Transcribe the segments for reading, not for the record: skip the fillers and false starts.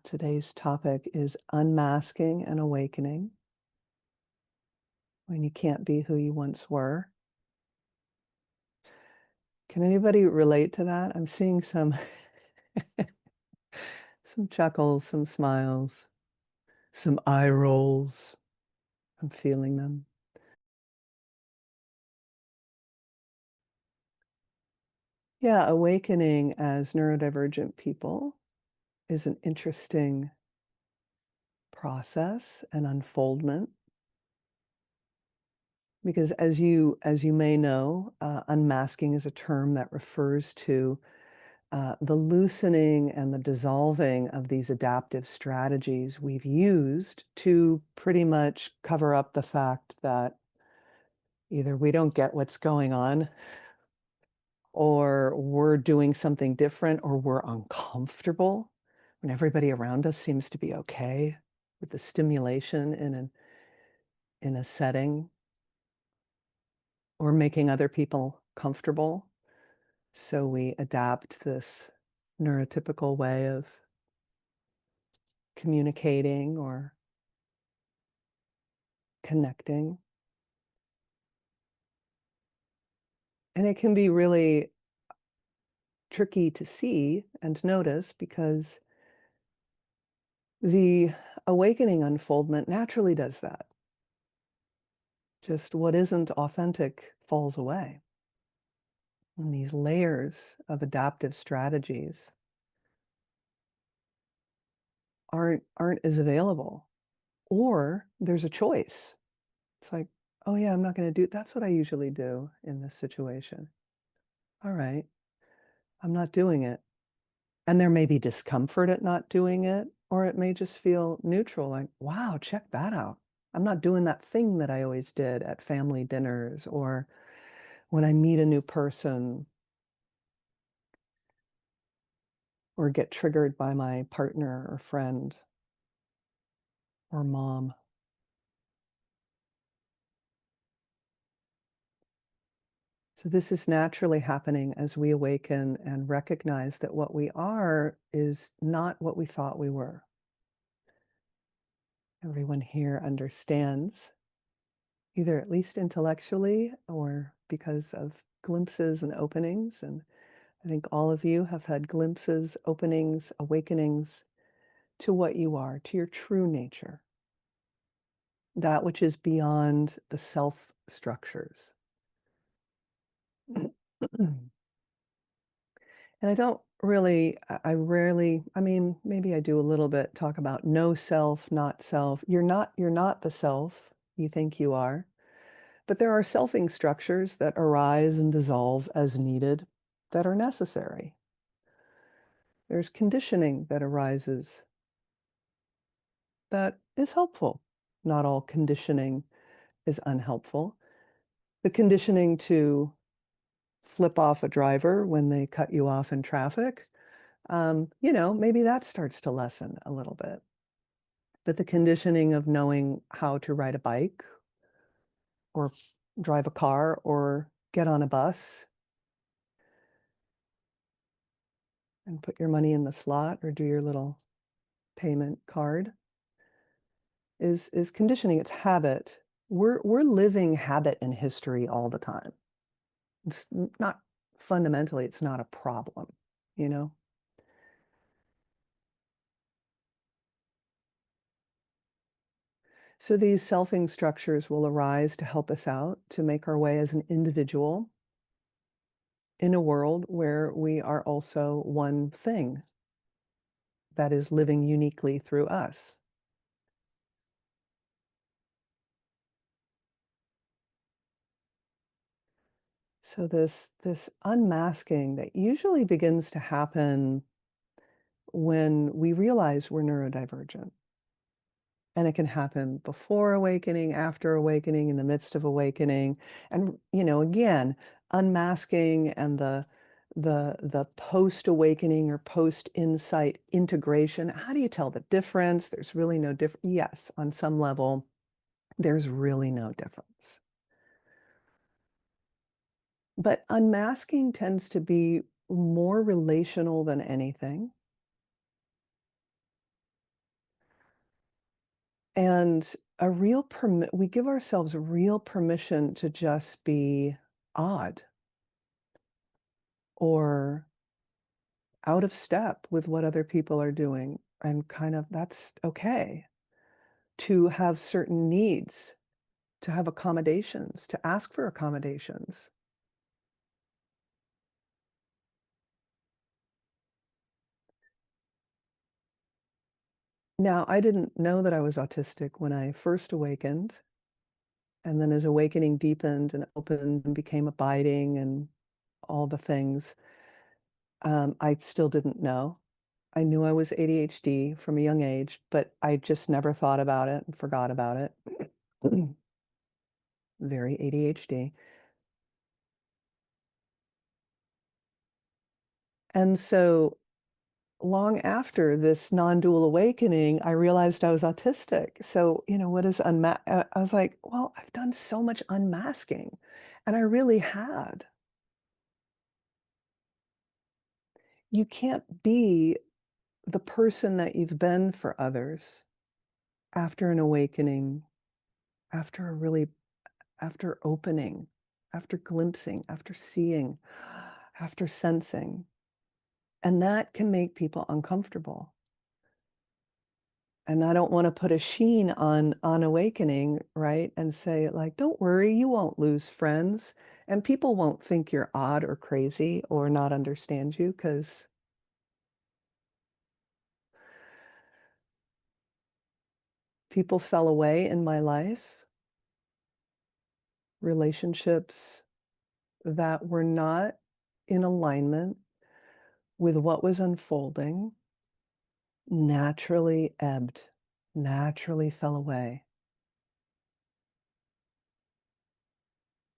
Today's topic is unmasking and awakening when you can't be who you once were. Can anybody relate to that? I'm seeing some some chuckles, some smiles, some eye rolls. I'm feeling them. Yeah, awakening as neurodivergent people is an interesting process and unfoldment because as you may know, unmasking is a term that refers to the loosening and the dissolving of these adaptive strategies we've used to pretty much cover up the fact that either we don't get what's going on, or we're doing something different, or we're uncomfortable when everybody around us seems to be okay with the stimulation in a setting, or making other people comfortable. So we adapt this neurotypical way of communicating or connecting. And it can be really tricky to see and notice because the awakening unfoldment naturally does that. Just what isn't authentic falls away. And these layers of adaptive strategies aren't as available. Or there's a choice. It's like, oh yeah, I'm not going to do that's what I usually do in this situation. All right, I'm not doing it. And there may be discomfort at not doing it, or it may just feel neutral, like, wow, check that out. I'm not doing that thing that I always did at family dinners or when I meet a new person or get triggered by my partner or friend or mom. So this is naturally happening as we awaken and recognize that what we are is not what we thought we were. Everyone here understands, either at least intellectually or because of glimpses and openings. And I think all of you have had glimpses, openings, awakenings to what you are, to your true nature, that which is beyond the self structures. And I don't really, I rarely, I mean, maybe I do a little bit talk about no self, not self. You're not the self you think you are. But there are selfing structures that arise and dissolve as needed that are necessary. There's conditioning that arises that is helpful. Not all conditioning is unhelpful. The conditioning to flip off a driver when they cut you off in traffic, maybe that starts to lessen a little bit. But the conditioning of knowing how to ride a bike or drive a car or get on a bus and put your money in the slot or do your little payment card is conditioning. It's habit. We're living habit and history all the time. It's not fundamentally, it's not a problem, you know? So these selfing structures will arise to help us out to make our way as an individual in a world where we are also one thing that is living uniquely through us. So this unmasking that usually begins to happen when we realize we're neurodivergent. And it can happen before awakening, after awakening, in the midst of awakening. And, again, unmasking and the post-awakening or post-insight integration. How do you tell the difference? There's really no difference. Yes, on some level, there's really no difference. But unmasking tends to be more relational than anything. And we give ourselves real permission to just be odd or out of step with what other people are doing. And kind of that's okay to have certain needs, to have accommodations, to ask for accommodations. Now, I didn't know that I was autistic when I first awakened. And then as awakening deepened and opened and became abiding and all the things, I still didn't know. I knew I was ADHD from a young age, but I just never thought about it and forgot about it. Very ADHD. And so long after this non-dual awakening, I realized I was autistic. So, what is I was like, well, I've done so much unmasking, and I really had. You can't be the person that you've been for others after an awakening, after a really after opening, after glimpsing, after seeing, after sensing. And that can make people uncomfortable. And I don't want to put a sheen on awakening, right? And say like, don't worry, you won't lose friends. And people won't think you're odd or crazy or not understand you because people fell away in my life, relationships that were not in alignment with what was unfolding naturally ebbed, naturally fell away.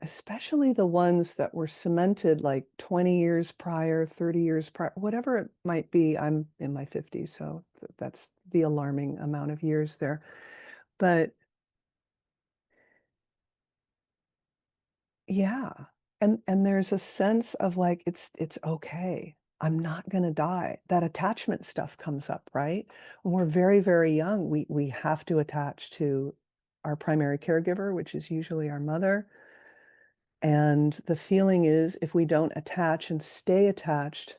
Especially the ones that were cemented like 20 years prior, 30 years prior, whatever it might be. I'm in my 50s, so that's the alarming amount of years there. But yeah, and there's a sense of like it's okay. I'm not going to die. That attachment stuff comes up, right? When we're very, very young, we have to attach to our primary caregiver, which is usually our mother. And the feeling is if we don't attach and stay attached,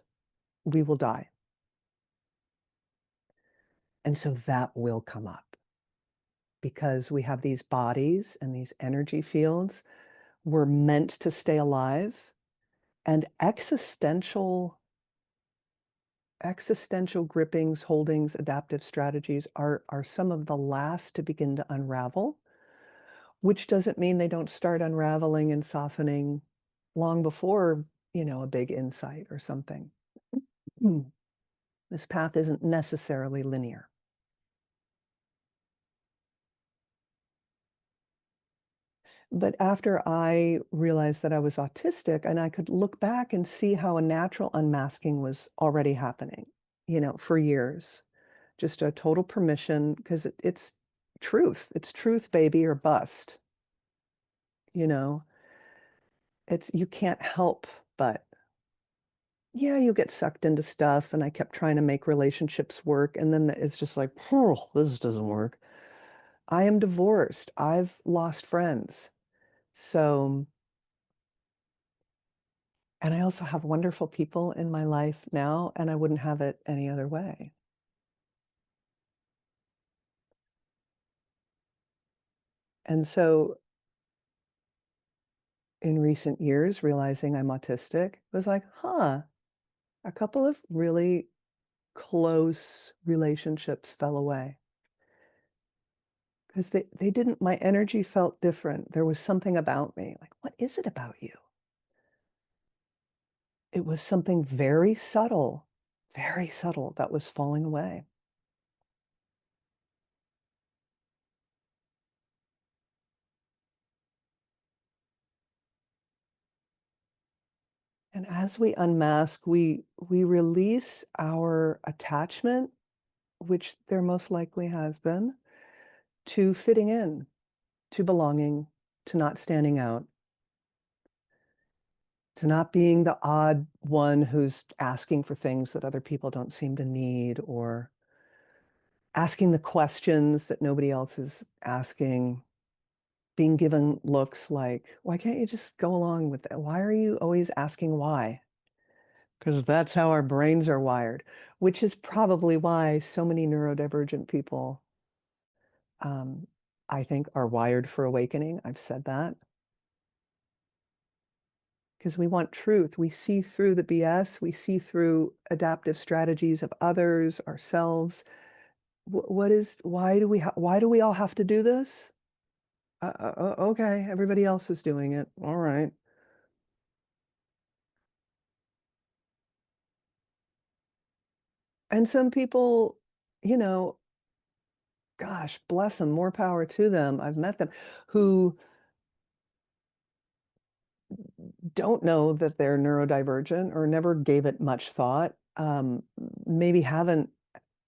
we will die. And so that will come up because we have these bodies and these energy fields. We're meant to stay alive. And existential grippings, holdings, adaptive strategies are some of the last to begin to unravel, which doesn't mean they don't start unraveling and softening long before, a big insight or something. This path isn't necessarily linear. But after I realized that I was autistic and I could look back and see how a natural unmasking was already happening, for years, just a total permission because it's truth. It's truth, baby, or bust. You know, you can't help but, yeah, you get sucked into stuff. And I kept trying to make relationships work. And then it's just like, oh, this doesn't work. I am divorced. I've lost friends. So, and I also have wonderful people in my life now, and I wouldn't have it any other way. And so in recent years, realizing I'm autistic was like, huh, a couple of really close relationships fell away because they didn't, my energy felt different. There was something about me. Like, what is it about you? It was something very subtle that was falling away. And as we unmask, we release our attachment, which there most likely has been, to fitting in, to belonging, to not standing out, to not being the odd one who's asking for things that other people don't seem to need or asking the questions that nobody else is asking, being given looks like, why can't you just go along with it? Why are you always asking why? Because that's how our brains are wired, which is probably why so many neurodivergent people, um, I think, are wired for awakening. I've said that because we want truth. We see through the BS. We see through adaptive strategies of others, ourselves. Why do we all have to do this? Okay, everybody else is doing it. All right. And some people, you know, gosh, bless them, more power to them. I've met them who don't know that they're neurodivergent or never gave it much thought, maybe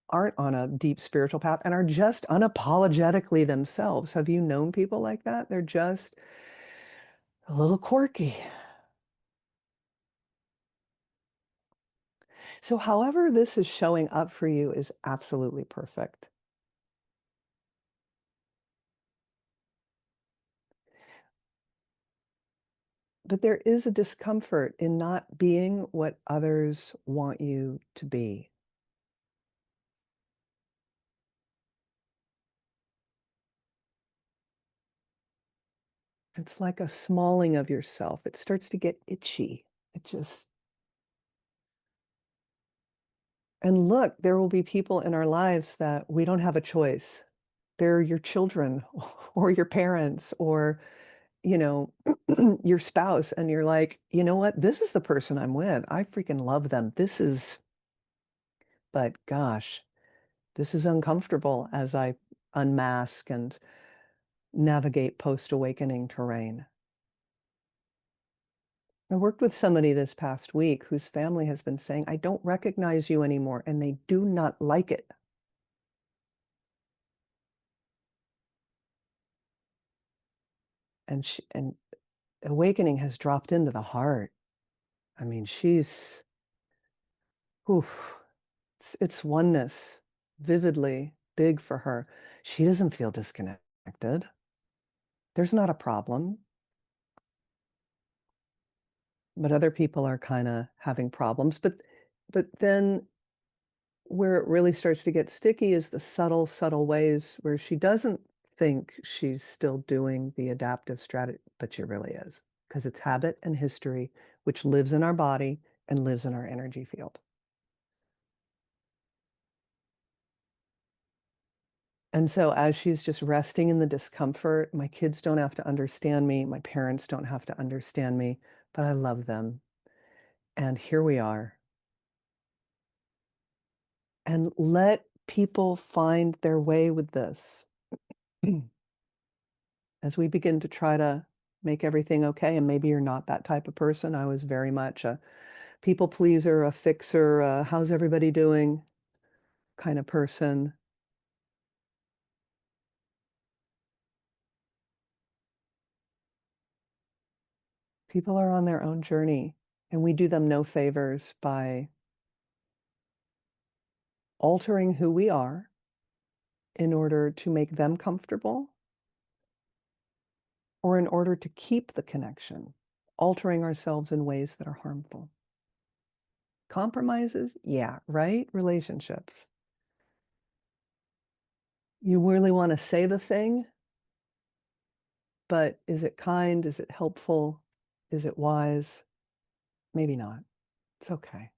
aren't on a deep spiritual path and are just unapologetically themselves. Have you known people like that? They're just a little quirky. So however this is showing up for you is absolutely perfect. But there is a discomfort in not being what others want you to be. It's like a smalling of yourself. It starts to get itchy. It just, and look, there will be people in our lives that we don't have a choice. They're your children or your parents or, you know, your spouse. And you're like, you know what? This is the person I'm with. I freaking love them. But gosh, this is uncomfortable as I unmask and navigate post-awakening terrain. I worked with somebody this past week whose family has been saying, I don't recognize you anymore, and they do not like it. And awakening has dropped into the heart. I mean, oof, it's oneness, vividly big for her. She doesn't feel disconnected. There's not a problem, but other people are kind of having problems. But then where it really starts to get sticky is the subtle, subtle ways where she doesn't think she's still doing the adaptive strategy, but she really is, because it's habit and history, which lives in our body and lives in our energy field. And so as she's just resting in the discomfort, my kids don't have to understand me, my parents don't have to understand me, but I love them. And here we are. And let people find their way with this. As we begin to try to make everything okay, and maybe you're not that type of person. I was very much a people pleaser, a fixer, how's everybody doing kind of person. People are on their own journey, and we do them no favors by altering who we are in order to make them comfortable or in order to keep the connection, altering ourselves in ways that are harmful. Compromises? Yeah, right? Relationships. You really want to say the thing, but is it kind? Is it helpful? Is it wise? Maybe not. It's okay.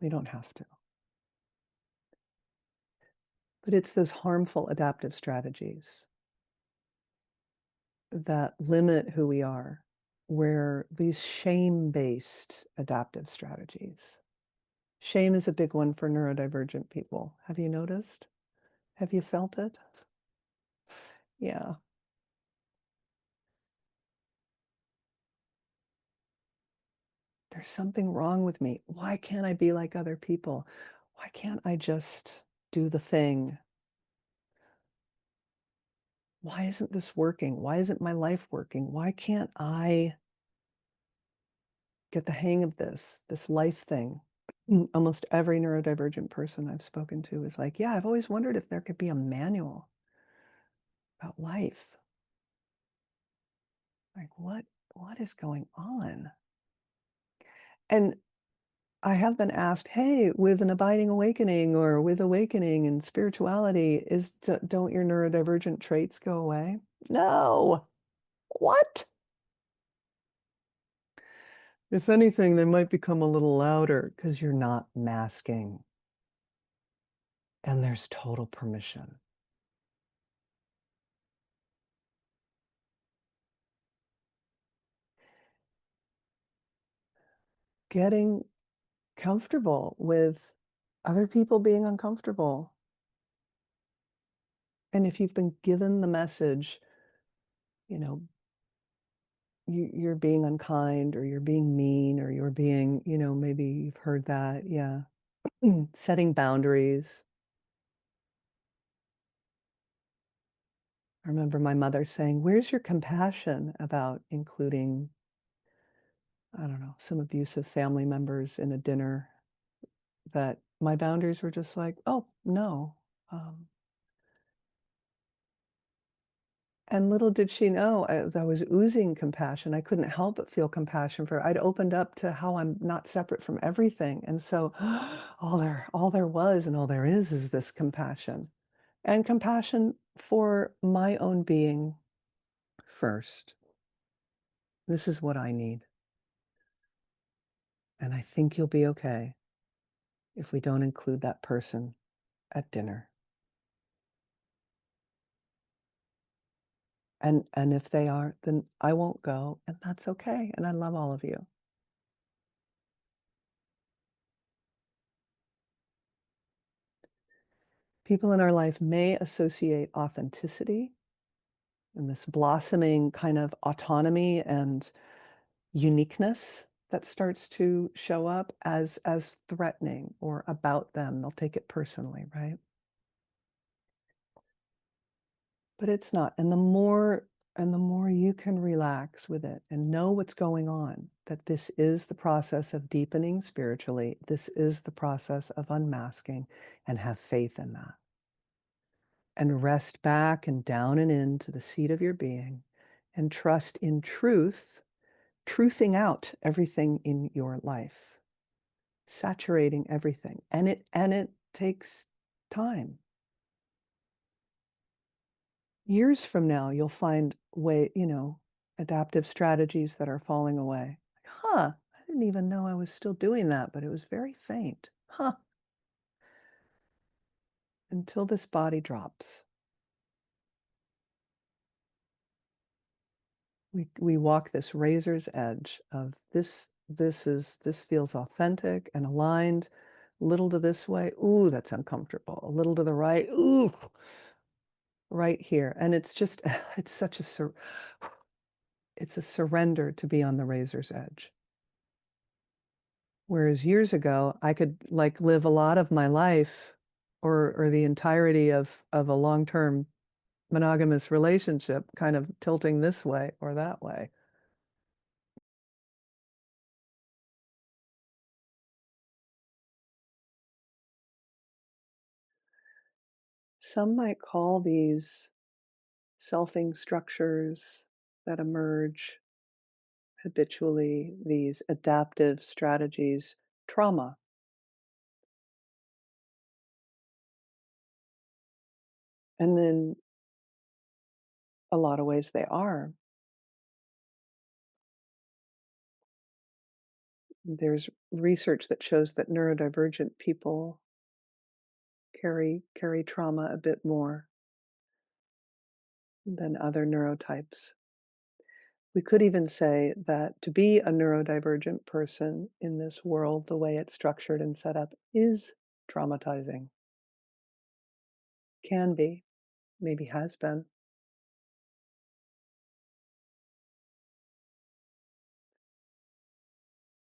We don't have to. But it's those harmful adaptive strategies that limit who we are, where these shame-based adaptive strategies. Shame is a big one for neurodivergent people. Have you noticed? Have you felt it? Yeah. There's something wrong with me. Why can't I be like other people? Why can't I just do the thing? Why isn't this working? Why isn't my life working? Why can't I get the hang of this life thing? Almost every neurodivergent person I've spoken to is like, "Yeah, I've always wondered if there could be a manual about life." Like, what is going on? And I have been asked, "Hey, with an abiding awakening or with awakening and spirituality, don't your neurodivergent traits go away?" No. What? If anything, they might become a little louder because you're not masking, and there's total permission. Getting comfortable with other people being uncomfortable. And if you've been given the message, you know, you're being unkind or you're being mean or you're being, maybe you've heard that. Yeah. Setting boundaries. I remember my mother saying, "Where's your compassion about including, I don't know, some abusive family members in a dinner?" That my boundaries were just like, "Oh, no." Um, and little did she know I was oozing compassion. I couldn't help but feel compassion for her. I'd opened up to how I'm not separate from everything. And so all there was and all there is this compassion. And compassion for my own being first. This is what I need. And I think you'll be okay if we don't include that person at dinner. And if they are, then I won't go, and that's okay. And I love all of you. People in our life may associate authenticity and this blossoming kind of autonomy and uniqueness that starts to show up as threatening or about them. They'll take it personally, right? But it's not. And the more you can relax with it and know what's going on, that this is the process of deepening spiritually, this is the process of unmasking, and have faith in that. And rest back and down and into the seat of your being and trust in truth, truthing out everything in your life, saturating everything. And it takes time. Years from now, you'll find adaptive strategies that are falling away. Huh, I didn't even know I was still doing that, but it was very faint. Huh, until this body drops. We walk this razor's edge of this feels authentic and aligned. A little to this way, ooh, that's uncomfortable. A little to the right, ooh, right here. And it's just it's such it's a surrender to be on the razor's edge. Whereas years ago, I could like live a lot of my life or the entirety of a long-term monogamous relationship kind of tilting this way or that way. Some might call these selfing structures that emerge habitually, these adaptive strategies, trauma. And in a lot of ways, they are. There's research that shows that neurodivergent people carry trauma a bit more than other neurotypes. We could even say that to be a neurodivergent person in this world, the way it's structured and set up, is traumatizing. Can be, maybe has been.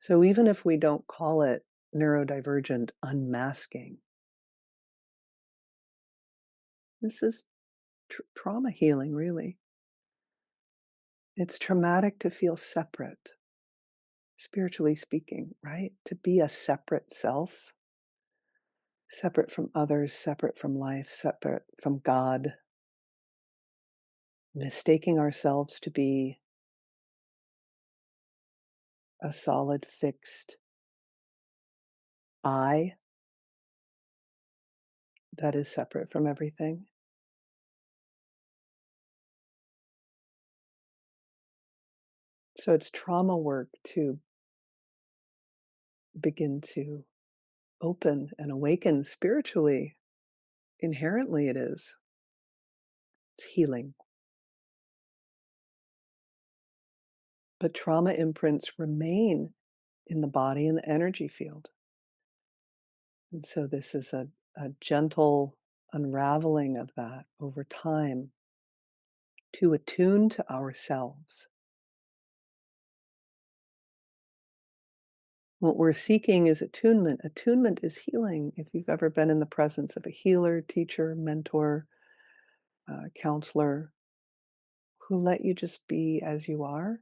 So even if we don't call it neurodivergent unmasking, this is trauma healing, really. It's traumatic to feel separate. spiritually speaking, right? To be a separate self, separate from others, separate from life, separate from God, mistaking ourselves to be a solid, fixed I that is separate from everything. So it's trauma work to begin to open and awaken spiritually. Inherently, it is. It's healing. But trauma imprints remain in the body and the energy field. And so this is a gentle unraveling of that over time to attune to ourselves. What we're seeking is attunement. Attunement is healing. If you've ever been in the presence of a healer, teacher, mentor, counselor who let you just be as you are,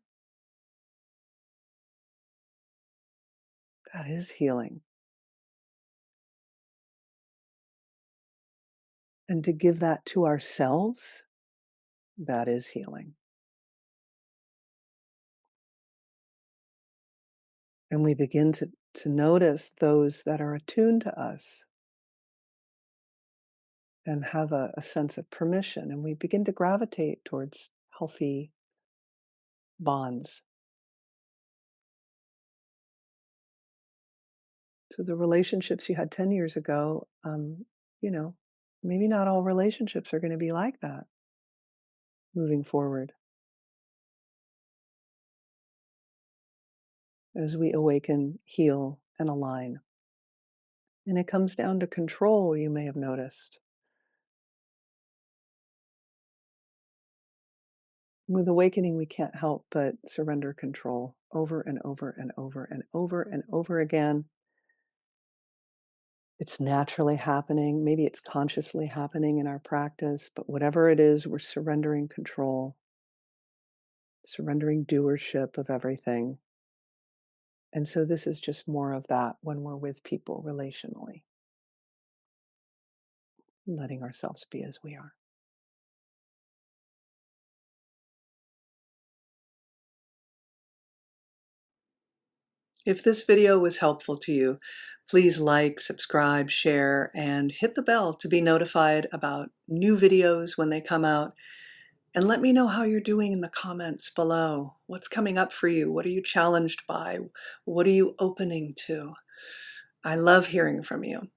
that is healing. And to give that to ourselves, that is healing. And we begin to notice those that are attuned to us and have a sense of permission. And we begin to gravitate towards healthy bonds. So the relationships you had 10 years ago, you know, maybe not all relationships are going to be like that moving forward as we awaken, heal, and align. And it comes down to control, you may have noticed. With awakening, we can't help but surrender control over and over and over and over and over again. It's naturally happening. Maybe it's consciously happening in our practice, but whatever it is, we're surrendering control, surrendering doership of everything. And so this is just more of that when we're with people relationally, letting ourselves be as we are. If this video was helpful to you, please like, subscribe, share, and hit the bell to be notified about new videos when they come out. And let me know how you're doing in the comments below. What's coming up for you? What are you challenged by? What are you opening to? I love hearing from you.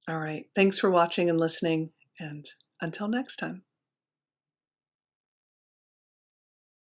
All right. Thanks for watching and listening. And until next time.